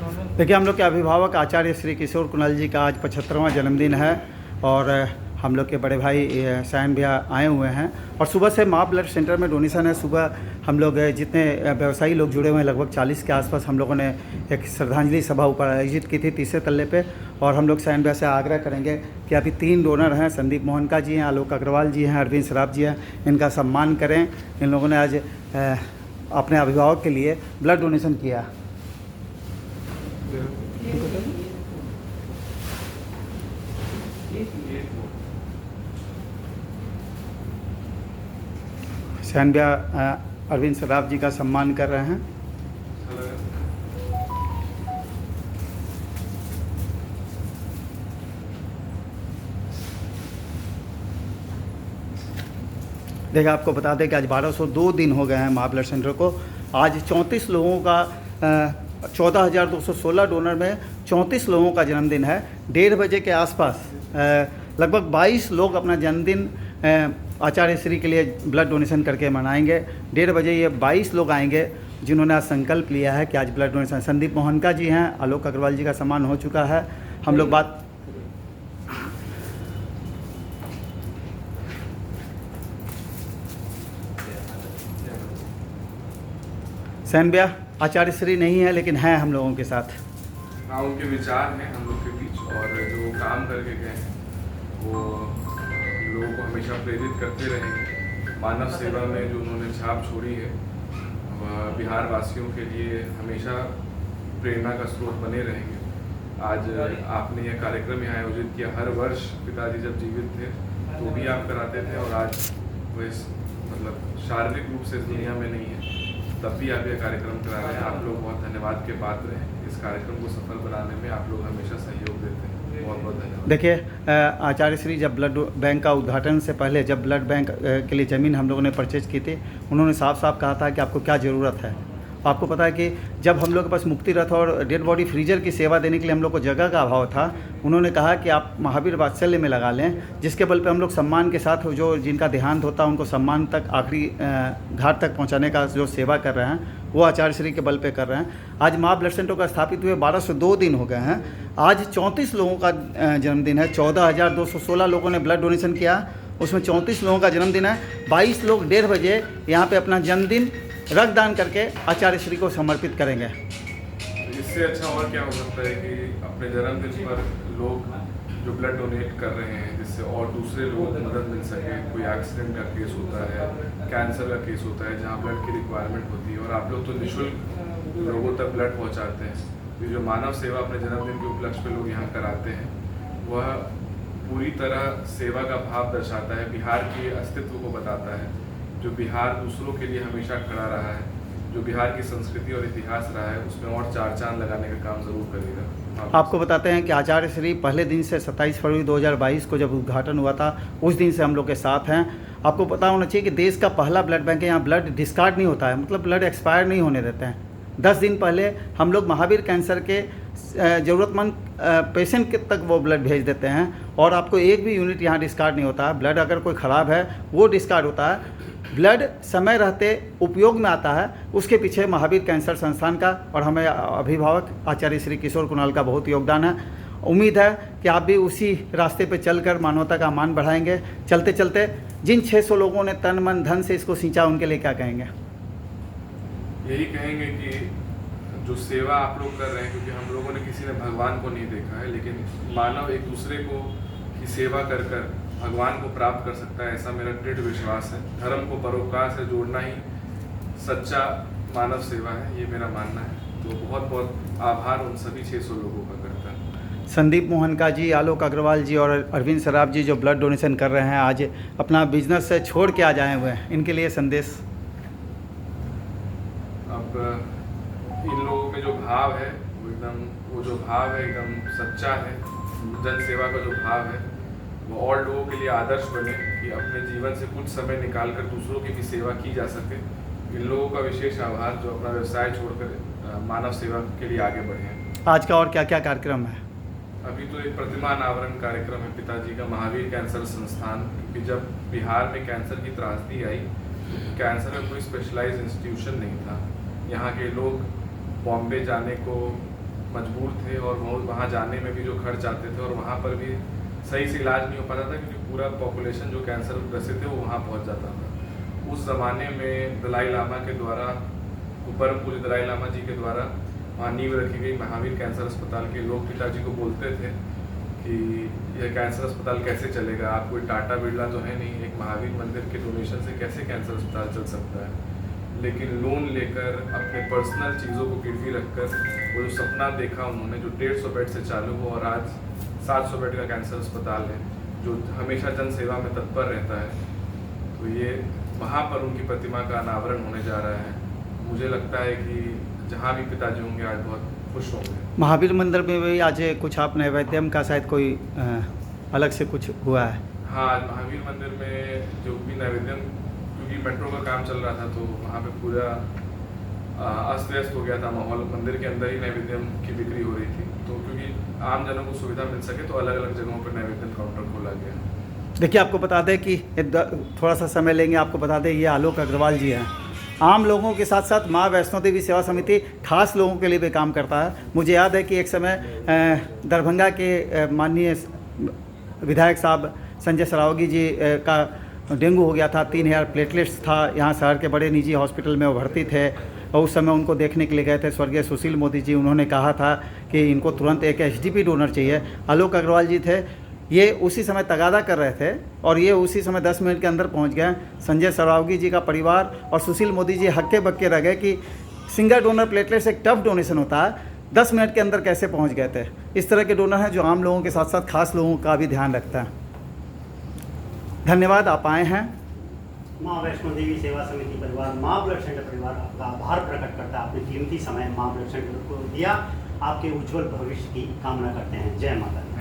देखिए, हम लोग के अभिभावक आचार्य श्री किशोर कुणाल जी का आज 75वां जन्मदिन है और हम लोग के बड़े भाई सायन भैया आए हुए हैं और सुबह से माँ ब्लड सेंटर में डोनेशन है। सुबह हम लोग जितने व्यवसायी लोग जुड़े हुए हैं लगभग 40 के आसपास हम लोगों ने एक श्रद्धांजलि सभा ऊपर आयोजित की थी तीसरे तल्ले पे। और हम लोग सायन भैया से आग्रह करेंगे कि अभी 3 डोनर हैं, संदीप मोहनका जी हैं, आलोक अग्रवाल जी हैं, अरविंद सराफ जी हैं, इनका सम्मान करें। इन लोगों ने आज अपने अभिभावक के लिए ब्लड डोनेशन किया। सायन भैया अरविंद सराफ जी का सम्मान कर रहे हैं। देखिए, आपको बता दें कि आज 1202 दिन हो गए हैं माँ ब्लड सेंटर को। आज 34 लोगों का 14,216 डोनर में 34 लोगों का जन्मदिन है। 1:30 बजे के आसपास लगभग 22 लोग अपना जन्मदिन आचार्य श्री के लिए ब्लड डोनेशन करके मनाएंगे। 1:30 बजे ये 22 लोग आएंगे जिन्होंने आज संकल्प लिया है कि आज ब्लड डोनेशन। संदीप मोहनका जी हैं, आलोक अग्रवाल जी का सम्मान हो चुका है। हम लोग बात सायन भैया आचार्य श्री नहीं है लेकिन हैं हम लोगों के साथ। हाँ, उनके विचार हैं हम लोग के बीच और जो काम करके गए हैं वो लोगों को हमेशा प्रेरित करते रहेंगे। मानव सेवा में जो उन्होंने छाप छोड़ी है वह बिहार वासियों के लिए हमेशा प्रेरणा का स्रोत बने रहेंगे। आज आपने यह कार्यक्रम यहाँ आयोजित किया। हर वर्ष पिताजी जब जीवित थे तो भी आप कराते थे और आज वो इस शारीरिक रूप से इस दुनिया में नहीं है तब भी आप यह कार्यक्रम करा रहे हैं। आप लोग बहुत धन्यवाद के पात्र हैं। इस कार्यक्रम को सफल बनाने में आप लोग हमेशा सहयोग देते हैं। बहुत बहुत धन्यवाद। देखिए, आचार्य श्री जब ब्लड बैंक का उद्घाटन से पहले जब ब्लड बैंक के लिए ज़मीन हम लोगों ने परचेज की थी, उन्होंने साफ साफ कहा था कि आपको क्या ज़रूरत है। आपको पता है कि जब हम लोग के पास मुक्ति रथ और डेड बॉडी फ्रीजर की सेवा देने के लिए हम लोग को जगह का अभाव था, उन्होंने कहा कि आप महावीर वात्सल्य में लगा लें, जिसके बल पे हम लोग सम्मान के साथ जो जिनका देहांत होता है उनको सम्मान तक आखिरी घाट तक पहुंचाने का जो सेवा कर रहे हैं वो आचार्य श्री के बल पे कर रहे हैं। आज माँ ब्लड सेंटर का स्थापित हुए 1202 दिन हो गए हैं। आज 34 लोगों का जन्मदिन है। 14,216 लोगों ने ब्लड डोनेशन किया, उसमें 34 लोगों का जन्मदिन है। 22 लोग 1:30 बजे यहाँ पे अपना जन्मदिन रक्तदान करके आचार्य श्री को समर्पित करेंगे। इससे अच्छा और क्या हो सकता है कि अपने जन्मदिन पर लोग जो ब्लड डोनेट कर रहे हैं जिससे और दूसरे लोगों को मदद मिल सके। कोई एक्सीडेंट का केस होता है, कैंसर का केस होता है जहाँ ब्लड की रिक्वायरमेंट होती है और आप लोग तो निःशुल्क लोगों तक ब्लड पहुँचाते हैं। तो जो मानव सेवा अपने जन्मदिन के उपलक्ष्य पे लोग यहाँ कराते हैं वह पूरी तरह सेवा का भाव दर्शाता है, बिहार के अस्तित्व को बताता है। जो बिहार दूसरों के लिए हमेशा खड़ा रहा है, जो बिहार की संस्कृति और इतिहास रहा है, उसमें और 4 चांद लगाने का काम जरूर करेगा। आपको बताते हैं कि आचार्य श्री पहले दिन से 27 फरवरी 2022 को जब उद्घाटन हुआ था उस दिन से हम लोग के साथ हैं। आपको पता होना चाहिए कि देश का पहला ब्लड बैंक है। यहाँ ब्लड डिस्कार्ड नहीं होता है, मतलब ब्लड एक्सपायर नहीं होने देते हैं। 10 दिन पहले हम लोग महावीर कैंसर के ज़रूरतमंद पेशेंट तक वो ब्लड भेज देते हैं और आपको एक भी यूनिट यहाँ डिस्कार्ड नहीं होता है। ब्लड अगर कोई ख़राब है वो डिस्कार्ड होता है। ब्लड समय रहते उपयोग में आता है, उसके पीछे महावीर कैंसर संस्थान का और हमें अभिभावक आचार्य श्री किशोर कुणाल का बहुत योगदान है। उम्मीद है कि आप भी उसी रास्ते पे चलकर मानवता का मान बढ़ाएंगे। चलते चलते जिन 600 लोगों ने तन मन धन से इसको सींचा उनके लिए क्या कहेंगे? यही कहेंगे कि जो सेवा आप लोग कर रहे हैं, क्योंकि हम लोगों ने किसी ने भगवान को नहीं देखा है लेकिन मानव एक दूसरे को की सेवा कर कर भगवान को प्राप्त कर सकता है, ऐसा मेरा दृढ़ विश्वास है। धर्म को परोपकार से जोड़ना ही सच्चा मानव सेवा है, ये मेरा मानना है। तो बहुत बहुत आभार उन सभी 600 लोगों का करता है। संदीप मोहनका जी, आलोक अग्रवाल जी और अरविंद सराफ जी जो ब्लड डोनेशन कर रहे हैं, आज अपना बिजनेस से छोड़ के आज आए हुए हैं, इनके लिए संदेश? अब इन लोगों में जो भाव है वो जो भाव है एकदम सच्चा है। जन सेवा का जो भाव है वो और लोगों के लिए आदर्श बने कि अपने जीवन से कुछ समय निकालकर दूसरों की भी सेवा की जा सके। इन लोगों का विशेष आभार जो अपना व्यवसाय छोड़कर मानव सेवा के लिए आगे बढ़े हैं। आज का और क्या क्या कार्यक्रम है? अभी तो एक प्रतिमा अनावरण कार्यक्रम है पिताजी का महावीर कैंसर संस्थान, क्योंकि जब बिहार में कैंसर की त्रासदी आई कैंसर में कोई स्पेशलाइज्ड इंस्टीट्यूशन नहीं था। यहाँ के लोग बॉम्बे जाने को मजबूर थे और वहाँ जाने में भी जो खर्च आते थे और वहाँ पर भी सही से इलाज नहीं हो पाता था क्योंकि पूरा पॉपुलेशन जो कैंसर ग्रसित है वो वहाँ पहुँच जाता था। उस ज़माने में दलाई लामा के द्वारा, ऊपर पूज्य दलाई लामा जी के द्वारा वहाँ नींव रखी गई महावीर कैंसर अस्पताल के लोग पिताजी को बोलते थे कि यह कैंसर अस्पताल कैसे चलेगा, आप कोई टाटा बिरला तो है नहीं, एक महावीर मंदिर के डोनेशन से कैसे कैंसर अस्पताल चल सकता है। लेकिन लोन लेकर अपने पर्सनल चीज़ों को गिरवी रखकर वो जो सपना देखा उन्होंने, जो 150 बेड से चालू हुआ और आज 700 बेड का कैंसर अस्पताल है जो हमेशा जन सेवा में तत्पर रहता है, तो ये वहाँ पर उनकी प्रतिमा का अनावरण होने जा रहा है। मुझे लगता है कि जहाँ भी पिताजी होंगे आज बहुत खुश होंगे। महावीर मंदिर में भी आज कुछ आप नैवेद्यम का शायद कोई अलग से कुछ हुआ है? हाँ, महावीर मंदिर में जो भी नैवेद्यम, क्योंकि मेट्रो का काम चल रहा था तो वहाँ पे पूरा अस्त व्यस्त हो गया था माहौल, मंदिर के अंदर ही नैवेद्यम की बिक्री हो रही थी। तो क्योंकि आम जनों को सुविधा मिल सके तो अलग अलग जगहों पर नैवेद्यम काउंटर खोला गया। देखिए, आपको बता दें कि थोड़ा सा समय लेंगे, आपको बता दें ये आलोक अग्रवाल जी हैं। आम लोगों के साथ साथ माँ वैष्णो देवी सेवा समिति खास लोगों के लिए भी काम करता है। मुझे याद है कि एक समय दरभंगा के माननीय विधायक साहब संजय सरावगी जी का डेंगू हो गया था, 3000 प्लेटलेट्स था, यहाँ शहर के बड़े निजी हॉस्पिटल में वो भर्ती थे और उस समय उनको देखने के लिए गए थे स्वर्गीय सुशील मोदी जी। उन्होंने कहा था कि इनको तुरंत एक एचडीपी डोनर चाहिए। आलोक अग्रवाल जी थे, ये उसी समय तगादा कर रहे थे और ये उसी समय 10 मिनट के अंदर पहुंच गए। संजय सरावगी जी का परिवार और सुशील मोदी जी हक्के बक्के रह गए कि सिंगल डोनर प्लेटलेट्स एक टफ डोनेशन होता है, 10 मिनट के अंदर कैसे पहुंच गए थे। इस तरह के डोनर हैं जो आम लोगों के साथ साथ खास लोगों का भी ध्यान रखता है। धन्यवाद, आप आए हैं। माँ वैष्णो देवी सेवा समिति परिवार, माँ ब्लड सेंटर परिवार आपका आभार प्रकट करता है। आपने कीमती समय माँ ब्लड सेंटर को दिया। आपके उज्जवल भविष्य की कामना करते हैं। जय माता दी।